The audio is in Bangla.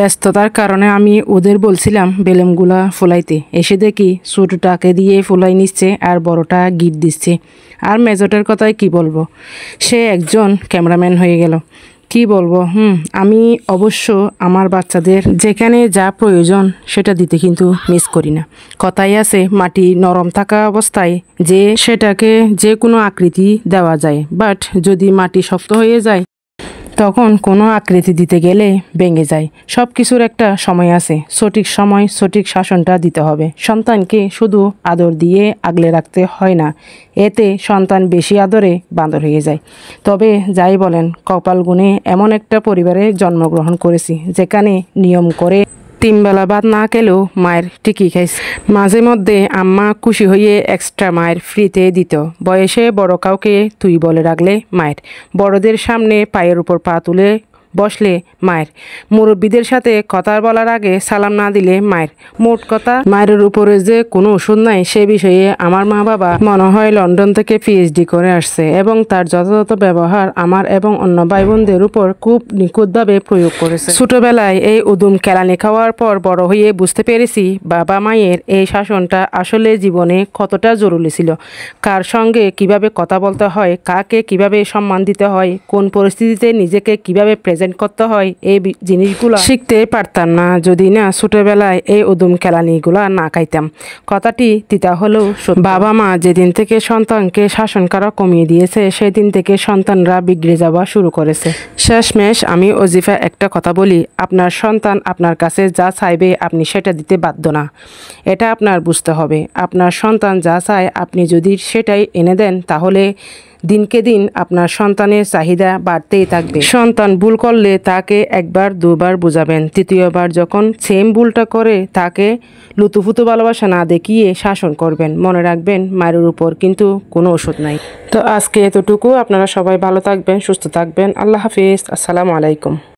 ব্যস্ততার কারণে আমি ওদের বলছিলাম বেলুনগুলা ফুলাইতে, এসে দেখি ছোটটাকে দিয়ে ফুলাই নিচ্ছে আর বড়টা গিট দিচ্ছে। আর মেজোটার কথাই কি বলবো, সে একজন ক্যামেরাম্যান হয়ে গেল। কি বলবো, আমি অবশ্য আমার বাচ্চাদের যেখানে যা প্রয়োজন সেটা দিতে কিন্তু মিস করি না। কথাই আছে, মাটি নরম থাকা অবস্থায় যে সেটাকে যে কোনো আকৃতি দেওয়া যায়, বাট যদি মাটি শক্ত হয়ে যায় তখন কোনো আকৃতি দিতে গেলে ভেঙে যায়। সব কিছুর একটা সময় আছে, সঠিক সময় সঠিক শাসনটা দিতে হবে। সন্তানকে শুধু আদর দিয়ে আগলে রাখতে হয় না, এতে সন্তান বেশি আদরে বাঁদর হয়ে যায়। তবে যাই বলেন, কপাল গুণে এমন একটা পরিবারে জন্মগ্রহণ করেছি যেখানে নিয়ম করে 3 বেলা ভাত না খেলেও মায়ের ঠিকই খাইছে। মাঝে মধ্যে আম্মা খুশি হয়ে এক্সট্রা মায়ের ফ্রিতে দিত। বয়সে বড় কাউকে তুই বলে রাখলে মায়ের, বড়দের সামনে পায়ের উপর পা তুলে বসলে মায়ের, মুরব্বীদের সাথে কথা বলার আগে সালাম না দিলে মায়ের। মোট কথা, মায়ের উপরে যে কোনো ওষুধ নাই সে বিষয়ে আমার মা বাবা মনে হয় লন্ডন থেকে পিএইচডি করে আসছে, এবং তার যথাযথ ব্যবহার আমার এবং অন্য ভাই বোনদের উপর খুব নিখুঁতভাবে প্রয়োগ করেছে। ছোটবেলায় এই উদুম কেলানি খাওয়ার পর বড় হয়ে বুঝতে পেরেছি বাবা মায়ের এই শাসনটা আসলে জীবনে কতটা জরুরি ছিল। কার সঙ্গে কিভাবে কথা বলতে হয়, কাকে কিভাবে সম্মান দিতে হয়, কোন পরিস্থিতিতে নিজেকে কিভাবে করতে হয়, এই জিনিসগুলো শিখতে পারতাম না যদি না ছোটবেলায় এই উদুম কেলানিগুলা না খাইতাম। কথাটি তিতা হলেও বাবা মা যেদিন থেকে সন্তানকে শাসন করা কমিয়ে দিয়েছে সেদিন থেকে সন্তানরা বিগড়ে যাওয়া শুরু করেছে। শেষমেশ আমি অজিফা একটা কথা বলি, আপনার সন্তান আপনার কাছে যা চাইবে আপনি সেটা দিতে বাধ্য না, এটা আপনার বুঝতে হবে। আপনার সন্তান যা চায় আপনি যদি সেটাই এনে দেন তাহলে দিনকে দিন আপনার সন্তানের চাহিদা বাড়তেই থাকবে। সন্তান ভুল করলে তাকে একবার দুবার বোঝাবেন, তৃতীয়বার যখন সেম ভুলটা করে তাকে লুতুফুতু ভালোবাসা না দেখিয়ে শাসন করবেন। মনে রাখবেন, মায়ের উপর কিন্তু কোনো ওষুধ নাই। তো আজকে এতটুকু। আপনারা সবাই ভালো থাকবেন, সুস্থ থাকবেন। আল্লাহ হাফিজ। আসসালামু আলাইকুম।